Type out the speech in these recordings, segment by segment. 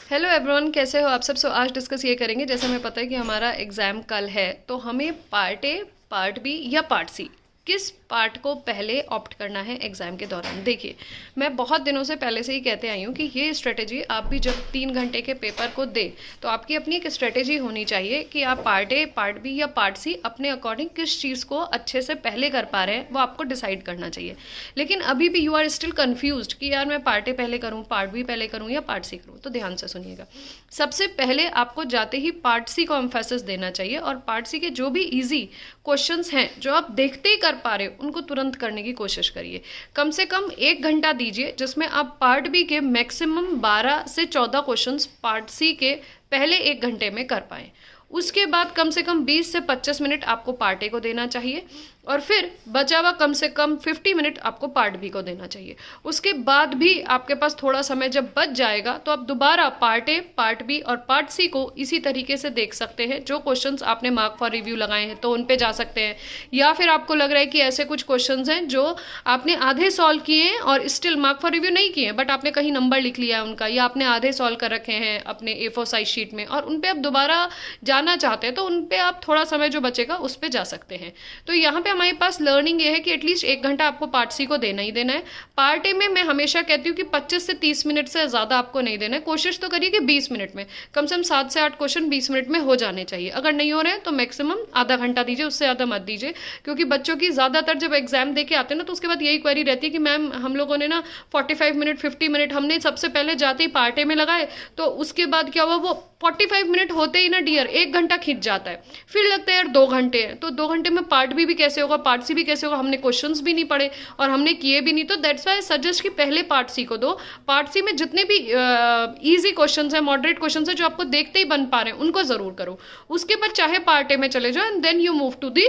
Hello everyone, कैसे हो आप सब। आज डिस्कस ये करेंगे, जैसे हमें पता है कि हमारा एग्ज़ाम कल है, तो हमें पार्ट ए, पार्ट बी या पार्ट सी किस पार्ट को पहले ऑप्ट करना है एग्ज़ाम के दौरान। देखिए, मैं बहुत दिनों से पहले से ही कहते आई हूँ कि ये स्ट्रेटेजी आप भी जब 3 घंटे के पेपर को दे तो आपकी अपनी एक स्ट्रेटेजी होनी चाहिए कि आप पार्ट ए, पार्ट बी या पार्ट सी अपने अकॉर्डिंग किस चीज़ को अच्छे से पहले कर पा रहे हैं वो आपको डिसाइड करना चाहिए। लेकिन अभी भी यू आर स्टिल कन्फ्यूज्ड कि यार मैं पार्ट ए पहले करूँ, पार्ट बी पहले करूँ या पार्ट सी करूँ, तो ध्यान से सुनिएगा। सबसे पहले आपको जाते ही पार्ट सी को एम्फेसिस देना चाहिए और पार्ट सी के जो भी इजी क्वेश्चंस हैं जो आप देखते ही कर पा रहे हो उनको तुरंत करने की कोशिश करिए। कम से कम 1 घंटा दीजिए जिसमें आप पार्ट बी के मैक्सिमम 12 से 14 क्वेश्चंस पार्ट सी के पहले 1 घंटे में कर पाएँ। उसके बाद कम से कम 20 से 25 मिनट आपको पार्ट ए को देना चाहिए और फिर बचा हुआ कम से कम 50 मिनट आपको पार्ट बी को देना चाहिए। उसके बाद भी आपके पास थोड़ा समय जब बच जाएगा तो आप दोबारा पार्ट ए, पार्ट बी और पार्ट सी को इसी तरीके से देख सकते हैं। जो क्वेश्चंस आपने मार्क फॉर रिव्यू लगाए हैं तो उन पे जा सकते हैं, या फिर आपको लग रहा है कि ऐसे कुछ क्वेश्चंस हैं जो आपने आधे सॉल्व किए हैं और स्टिल मार्क फॉर रिव्यू नहीं किए हैं बट आपने कहीं नंबर लिख लिया है उनका, या आपने आधे सॉल्व कर रखे हैं अपने A4 साइज शीट में और उन पे आप दोबारा जाना चाहते हैं तो उन पे आप थोड़ा समय जो बचेगा उस पे जा सकते हैं। तो यहाँ पे हमारे पास लर्निंग ये है कि एटलीस्ट 1 घंटा आपको पार्ट सी को देना ही देना है। पार्ट ए में मैं हमेशा कहती हूँ कि 25 से 30 मिनट से ज़्यादा आपको नहीं देना है। कोशिश तो करिए कि 20 मिनट में कम से कम 7 से 8 क्वेश्चन 20 मिनट में हो जाने चाहिए। अगर नहीं हो रहे हैं तो मैक्सिमम आधा घंटा दीजिए, उससे ज़्यादा मत दीजिए, क्योंकि बच्चों की ज़्यादातर जब एग्जाम दे के आते हैं ना तो उसके बाद यही क्वेरी रहती है कि मैम हम लोगों ने ना 45 मिनट 50 मिनट हमने सबसे पहले जाते ही पार्ट ए में लगाए, तो उसके बाद क्या हुआ, वो 45 मिनट होते ही ना डियर 1 घंटा खींच जाता है। फिर लगता है यार 2 घंटे हैं, तो 2 घंटे में पार्ट बी भी कैसे होगा, पार्ट सी भी कैसे होगा, हमने क्वेश्चंस भी नहीं पढ़े और हमने किए भी नहीं। तो दैट्स वाई सजेस्ट कि पहले पार्ट सी को दो। पार्ट सी में जितने भी इजी क्वेश्चंस हैं, मॉडरेट क्वेश्चंस हैं जो आपको देखते ही बन पा रहे हैं उनको जरूर करो। उसके बाद चाहे पार्ट ए में चले जाओ and then you move to the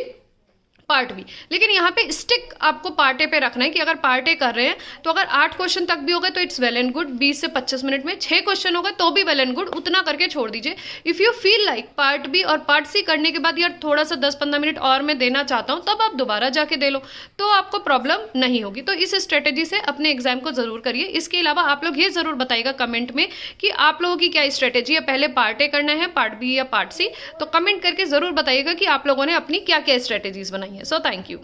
part B. लेकिन यहाँ पे स्टिक आपको पार्ट ए पे रखना है कि अगर पार्ट ए कर रहे हैं तो अगर 8 क्वेश्चन तक भी हो गए तो इट्स वेल एंड गुड। 20 से 25 मिनट में 6 क्वेश्चन हो गए तो भी वेल एंड गुड, उतना करके छोड़ दीजिए। If you feel like part B और पार्ट सी करने के बाद यार थोड़ा सा 10-15 मिनट और मैं देना चाहता हूँ, तब आप दोबारा जाके दे लो, तो आपको प्रॉब्लम नहीं होगी। तो इस स्ट्रेटेजी से अपने एग्जाम को जरूर करिए। इसके अलावा आप लोग ये जरूर बताइएगा कमेंट में कि आप लोगों की क्या स्ट्रेटेजी है, पहले पार्ट ए करना है, पार्ट बी या पार्ट सी। तो कमेंट करके जरूर बताइएगा कि आप लोगों ने अपनी क्या क्या स्ट्रेटेजीज बनाई है। So thank you.